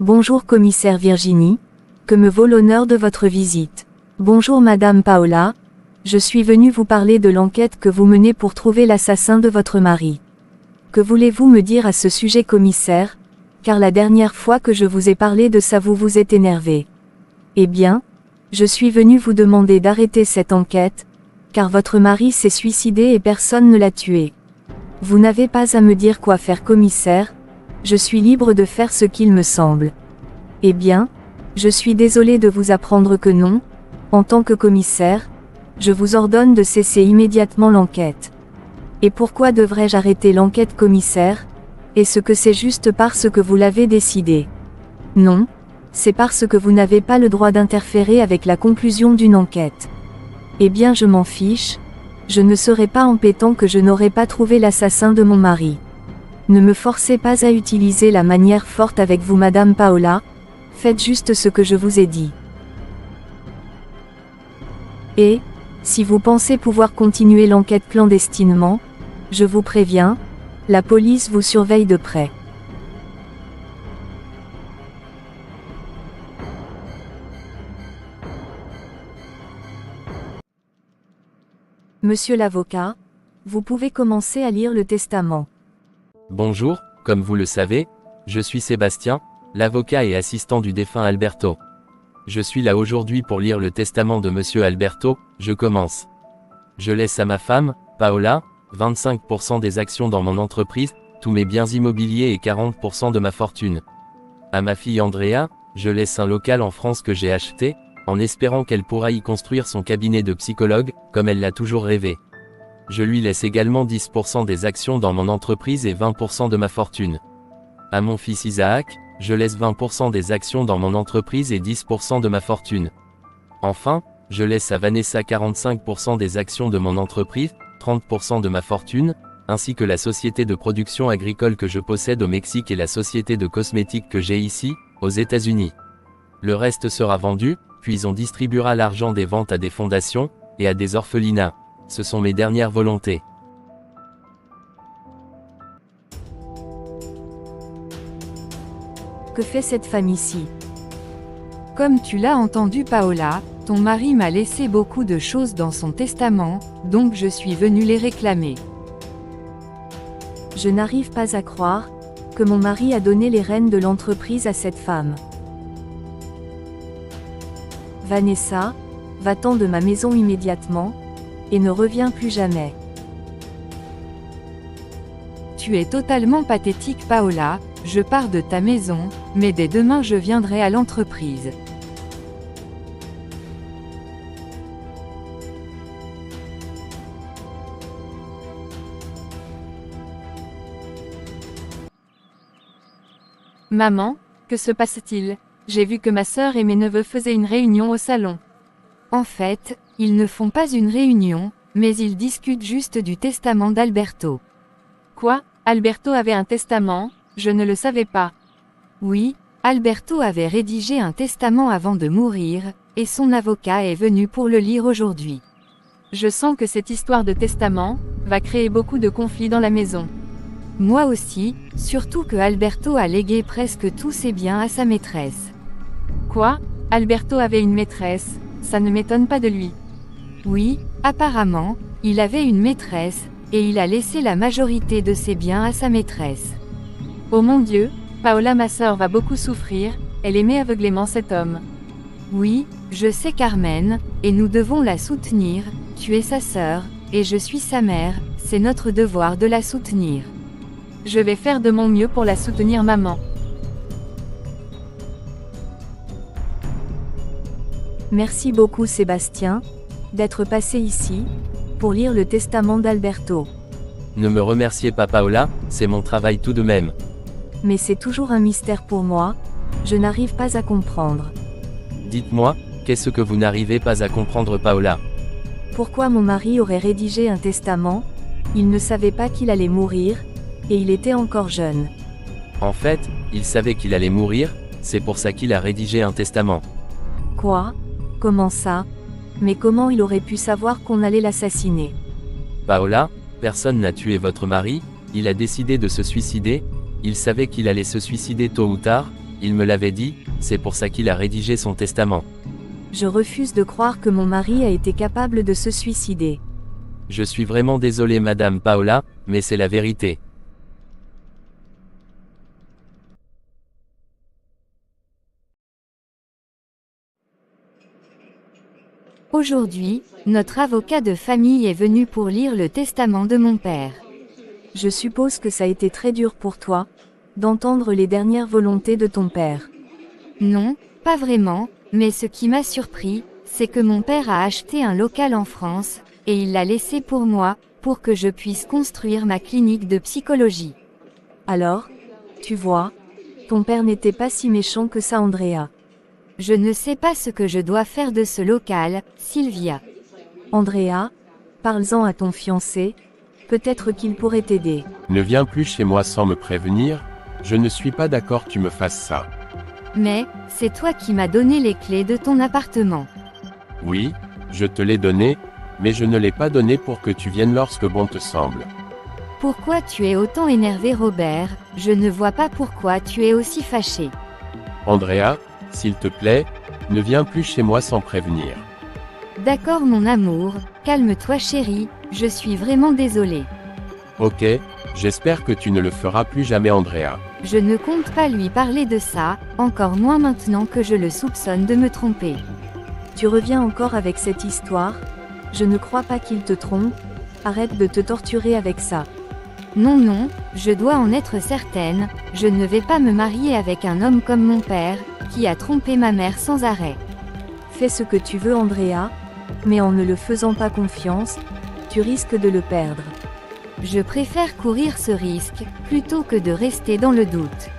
Bonjour commissaire Virginie, que me vaut l'honneur de votre visite. Bonjour Madame Paola, je suis venue vous parler de l'enquête que vous menez pour trouver l'assassin de votre mari. Que voulez-vous me dire à ce sujet commissaire, car la dernière fois que je vous ai parlé de ça vous vous êtes énervé. Eh bien, je suis venue vous demander d'arrêter cette enquête, car votre mari s'est suicidé et personne ne l'a tué. Vous n'avez pas à me dire quoi faire commissaire, je suis libre de faire ce qu'il me semble. Eh bien, je suis désolée de vous apprendre que non, en tant que commissaire, je vous ordonne de cesser immédiatement l'enquête. Et pourquoi devrais-je arrêter l'enquête commissaire? Est-ce que c'est juste parce que vous l'avez décidé? Non, c'est parce que vous n'avez pas le droit d'interférer avec la conclusion d'une enquête. Eh bien je m'en fiche, je ne serai pas embêtant que je n'aurai pas trouvé l'assassin de mon mari. Ne me forcez pas à utiliser la manière forte avec vous Madame Paola, faites juste ce que je vous ai dit. Et, si vous pensez pouvoir continuer l'enquête clandestinement, je vous préviens, la police vous surveille de près. Monsieur l'avocat, vous pouvez commencer à lire le testament. Bonjour, comme vous le savez, je suis Sébastien, l'avocat et assistant du défunt Alberto. Je suis là aujourd'hui pour lire le testament de Monsieur Alberto, je commence. Je laisse à ma femme, Paola, 25% des actions dans mon entreprise, tous mes biens immobiliers et 40% de ma fortune. À ma fille Andrea, je laisse un local en France que j'ai acheté, en espérant qu'elle pourra y construire son cabinet de psychologue, comme elle l'a toujours rêvé. Je lui laisse également 10% des actions dans mon entreprise et 20% de ma fortune. À mon fils Isaac, je laisse 20% des actions dans mon entreprise et 10% de ma fortune. Enfin, je laisse à Vanessa 45% des actions de mon entreprise, 30% de ma fortune, ainsi que la société de production agricole que je possède au Mexique et la société de cosmétiques que j'ai ici, aux États-Unis. Le reste sera vendu, puis on distribuera l'argent des ventes à des fondations, et à des orphelinats. Ce sont mes dernières volontés. Que fait cette femme ici? Comme tu l'as entendu Paola, ton mari m'a laissé beaucoup de choses dans son testament, donc je suis venue les réclamer. Je n'arrive pas à croire que mon mari a donné les rênes de l'entreprise à cette femme. Vanessa, va-t'en de ma maison immédiatement, et ne reviens plus jamais. Tu es totalement pathétique Paola, je pars de ta maison, mais dès demain je viendrai à l'entreprise. Maman, que se passe-t-il? J'ai vu que ma sœur et mes neveux faisaient une réunion au salon. En fait, ils ne font pas une réunion, mais ils discutent juste du testament d'Alberto. Quoi? Alberto avait un testament? Je ne le savais pas. Oui, Alberto avait rédigé un testament avant de mourir, et son avocat est venu pour le lire aujourd'hui. Je sens que cette histoire de testament va créer beaucoup de conflits dans la maison. Moi aussi, surtout que Alberto a légué presque tous ses biens à sa maîtresse. Quoi? Alberto avait une maîtresse, ça ne m'étonne pas de lui. Oui, apparemment, il avait une maîtresse, et il a laissé la majorité de ses biens à sa maîtresse. Oh mon Dieu, Paola ma sœur va beaucoup souffrir, elle aimait aveuglément cet homme. Oui, je sais Carmen, et nous devons la soutenir, tu es sa sœur, et je suis sa mère, c'est notre devoir de la soutenir. Je vais faire de mon mieux pour la soutenir maman. Merci beaucoup Sébastien, d'être passé ici, pour lire le testament d'Alberto. Ne me remerciez pas Paola, c'est mon travail tout de même. Mais c'est toujours un mystère pour moi, je n'arrive pas à comprendre. Dites-moi, qu'est-ce que vous n'arrivez pas à comprendre Paola? Pourquoi mon mari aurait rédigé un testament? Il ne savait pas qu'il allait mourir, et il était encore jeune. En fait, il savait qu'il allait mourir, c'est pour ça qu'il a rédigé un testament. Quoi? Comment ça? Mais comment il aurait pu savoir qu'on allait l'assassiner? Paola, personne n'a tué votre mari, il a décidé de se suicider, il savait qu'il allait se suicider tôt ou tard, Il me l'avait dit, c'est pour ça qu'il a rédigé son testament. Je refuse de croire que mon mari a été capable de se suicider. Je suis vraiment désolé Madame Paola, mais c'est la vérité. Aujourd'hui, notre avocat de famille est venu pour lire le testament de mon père. Je suppose que ça a été très dur pour toi, d'entendre les dernières volontés de ton père. Non, pas vraiment, mais ce qui m'a surpris, c'est que mon père a acheté un local en France, et il l'a laissé pour moi, pour que je puisse construire ma clinique de psychologie. Alors, tu vois, ton père n'était pas si méchant que ça, Andrea. Je ne sais pas ce que je dois faire de ce local, Sylvia. Andrea, parle-en à ton fiancé, peut-être qu'il pourrait t'aider. Ne viens plus chez moi sans me prévenir, je ne suis pas d'accord que tu me fasses ça. Mais, c'est toi qui m'as donné les clés de ton appartement. Oui, je te l'ai donné, mais je ne l'ai pas donné pour que tu viennes lorsque bon te semble. Pourquoi tu es autant énervé, Robert? Je ne vois pas pourquoi tu es aussi fâché. Andrea, s'il te plaît, ne viens plus chez moi sans prévenir. D'accord mon amour, calme-toi chérie, je suis vraiment désolée. Ok, j'espère que tu ne le feras plus jamais Andrea. Je ne compte pas lui parler de ça, encore moins maintenant que je le soupçonne de me tromper. Tu reviens encore avec cette histoire? Je ne crois pas qu'il te trompe, arrête de te torturer avec ça. Non non, je dois en être certaine, je ne vais pas me marier avec un homme comme mon père, qui a trompé ma mère sans arrêt. Fais ce que tu veux Andrea, mais en ne le faisant pas confiance, tu risques de le perdre. Je préfère courir ce risque, plutôt que de rester dans le doute.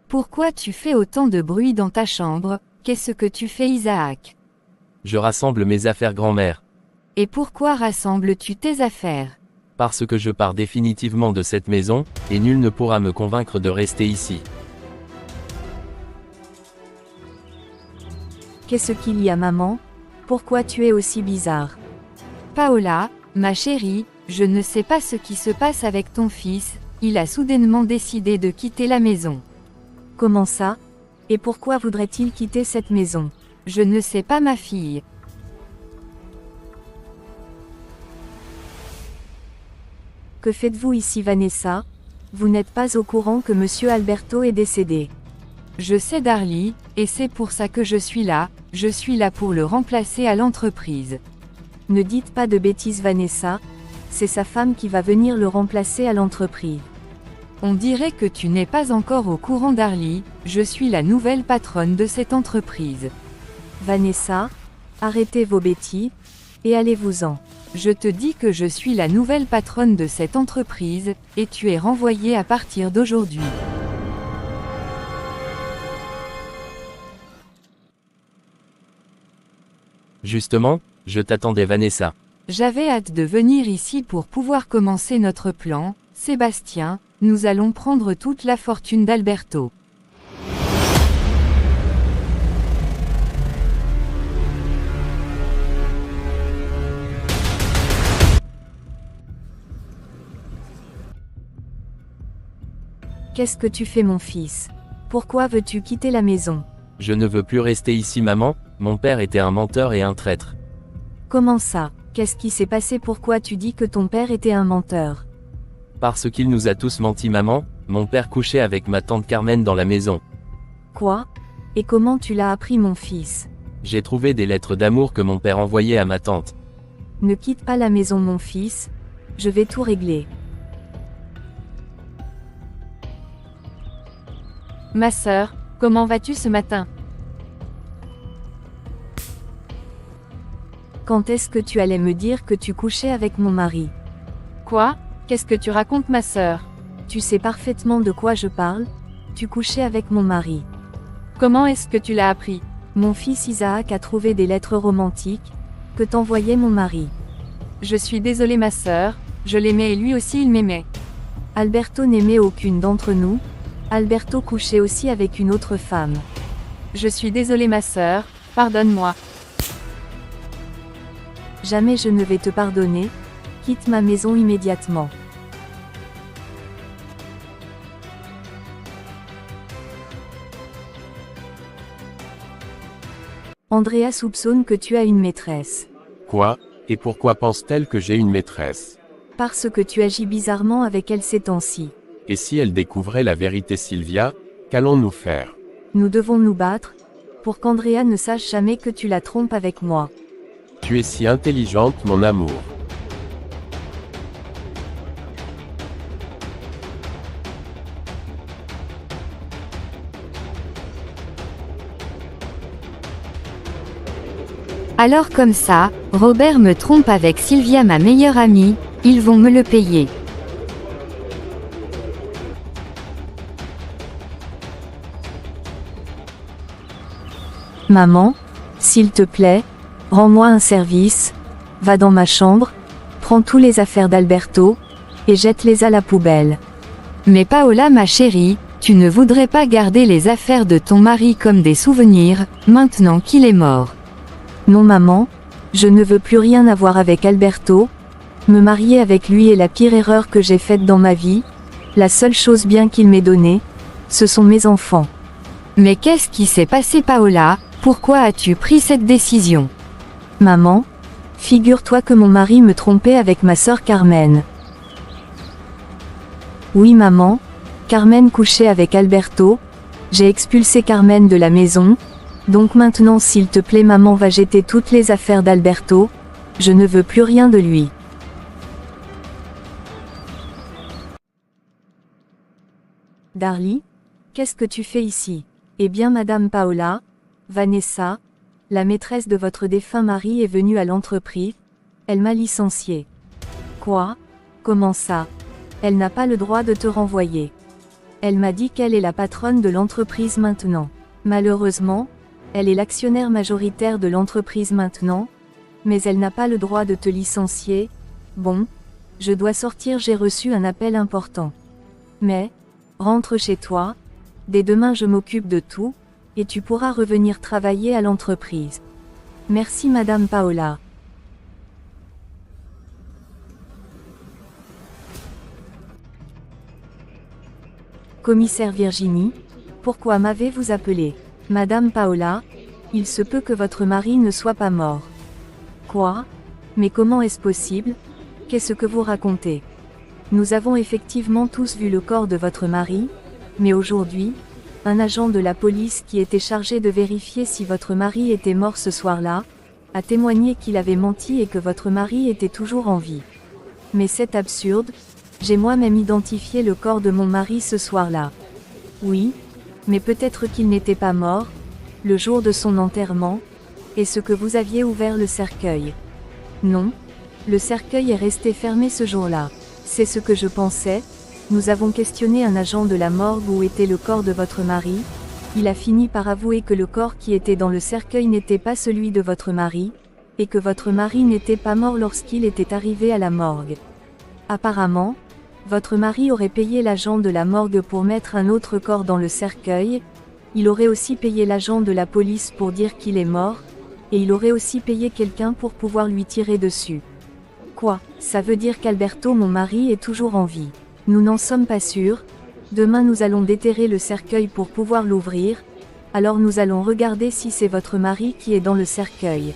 Pourquoi tu fais autant de bruit dans ta chambre? Qu'est-ce que tu fais Isaac? Je rassemble mes affaires grand-mère. Et pourquoi rassembles-tu tes affaires? Parce que je pars définitivement de cette maison, et nul ne pourra me convaincre de rester ici. Qu'est-ce qu'il y a maman? Pourquoi tu es aussi bizarre? Paola, ma chérie, je ne sais pas ce qui se passe avec ton fils, il a soudainement décidé de quitter la maison. Comment ça? Et pourquoi voudrait-il quitter cette maison? Je ne sais pas ma fille. Que faites-vous ici Vanessa? Vous n'êtes pas au courant que Monsieur Alberto est décédé. Je sais Darly, et c'est pour ça que je suis là pour le remplacer à l'entreprise. Ne dites pas de bêtises Vanessa, c'est sa femme qui va venir le remplacer à l'entreprise. On dirait que tu n'es pas encore au courant Darly, je suis la nouvelle patronne de cette entreprise. Vanessa, arrêtez vos bêtises, et allez-vous-en. Je te dis que je suis la nouvelle patronne de cette entreprise, et tu es renvoyée à partir d'aujourd'hui. Justement, je t'attendais Vanessa. J'avais hâte de venir ici pour pouvoir commencer notre plan, Sébastien, nous allons prendre toute la fortune d'Alberto. Qu'est-ce que tu fais mon fils? Pourquoi veux-tu quitter la maison? Je ne veux plus rester ici maman, mon père était un menteur et un traître. Comment ça? Qu'est-ce qui s'est passé? Pourquoi tu dis que ton père était un menteur? Parce qu'il nous a tous menti maman, mon père couchait avec ma tante Carmen dans la maison. Quoi? Et comment tu l'as appris mon fils? J'ai trouvé des lettres d'amour que mon père envoyait à ma tante. Ne quitte pas la maison mon fils, je vais tout régler. Ma sœur, comment vas-tu ce matin? Quand est-ce que tu allais me dire que tu couchais avec mon mari? Quoi? Qu'est-ce que tu racontes ma sœur? Tu sais parfaitement de quoi je parle, tu couchais avec mon mari. Comment est-ce que tu l'as appris? Mon fils Isaac a trouvé des lettres romantiques, que t'envoyait mon mari. Je suis désolée ma sœur, je l'aimais et lui aussi il m'aimait. Alberto n'aimait aucune d'entre nous, Alberto couchait aussi avec une autre femme. Je suis désolée ma sœur, pardonne-moi. Jamais je ne vais te pardonner. Quitte ma maison immédiatement. Andrea soupçonne que tu as une maîtresse. Quoi? Et pourquoi pense-t-elle que j'ai une maîtresse? Parce que tu agis bizarrement avec elle ces temps-ci. Et si elle découvrait la vérité, Sylvia, qu'allons-nous faire? Nous devons nous battre, pour qu'Andrea ne sache jamais que tu la trompes avec moi. Tu es si intelligente, mon amour. Alors comme ça, Robert me trompe avec Sylvia, ma meilleure amie, ils vont me le payer. Maman, s'il te plaît, rends-moi un service, va dans ma chambre, prends tous les affaires d'Alberto, et jette-les à la poubelle. Mais Paola ma chérie, tu ne voudrais pas garder les affaires de ton mari comme des souvenirs, maintenant qu'il est mort. Non maman, je ne veux plus rien avoir avec Alberto, me marier avec lui est la pire erreur que j'ai faite dans ma vie, la seule chose bien qu'il m'ait donnée, ce sont mes enfants. Mais qu'est-ce qui s'est passé Paola, pourquoi as-tu pris cette décision? Maman, figure-toi que mon mari me trompait avec ma sœur Carmen. Oui maman, Carmen couchait avec Alberto, j'ai expulsé Carmen de la maison, donc maintenant s'il te plaît maman va jeter toutes les affaires d'Alberto, je ne veux plus rien de lui. Darly, qu'est-ce que tu fais ici? Eh bien Madame Paola, Vanessa, la maîtresse de votre défunt mari est venue à l'entreprise, elle m'a licenciée. Quoi? Comment ça? Elle n'a pas le droit de te renvoyer. Elle m'a dit qu'elle est la patronne de l'entreprise maintenant. Malheureusement, elle est l'actionnaire majoritaire de l'entreprise maintenant, mais elle n'a pas le droit de te licencier. Bon, je dois sortir, j'ai reçu un appel important. Mais, rentre chez toi, dès demain je m'occupe de tout, et tu pourras revenir travailler à l'entreprise. Merci Madame Paola. Commissaire Virginie, pourquoi m'avez-vous appelé? Madame Paola, il se peut que votre mari ne soit pas mort. Quoi? Mais comment est-ce possible? Qu'est-ce que vous racontez? Nous avons effectivement tous vu le corps de votre mari, mais aujourd'hui, un agent de la police qui était chargé de vérifier si votre mari était mort ce soir-là, a témoigné qu'il avait menti et que votre mari était toujours en vie. Mais c'est absurde, j'ai moi-même identifié le corps de mon mari ce soir-là. Oui, mais peut-être qu'il n'était pas mort, le jour de son enterrement, et ce que vous aviez ouvert le cercueil. Non, le cercueil est resté fermé ce jour-là. C'est ce que je pensais. Nous avons questionné un agent de la morgue où était le corps de votre mari. Il a fini par avouer que le corps qui était dans le cercueil n'était pas celui de votre mari, et que votre mari n'était pas mort lorsqu'il était arrivé à la morgue. Apparemment, votre mari aurait payé l'agent de la morgue pour mettre un autre corps dans le cercueil, il aurait aussi payé l'agent de la police pour dire qu'il est mort, et il aurait aussi payé quelqu'un pour pouvoir lui tirer dessus. Quoi? Ça veut dire qu'Alberto, mon mari, est toujours en vie. Nous n'en sommes pas sûrs. Demain nous allons déterrer le cercueil pour pouvoir l'ouvrir, alors nous allons regarder si c'est votre mari qui est dans le cercueil.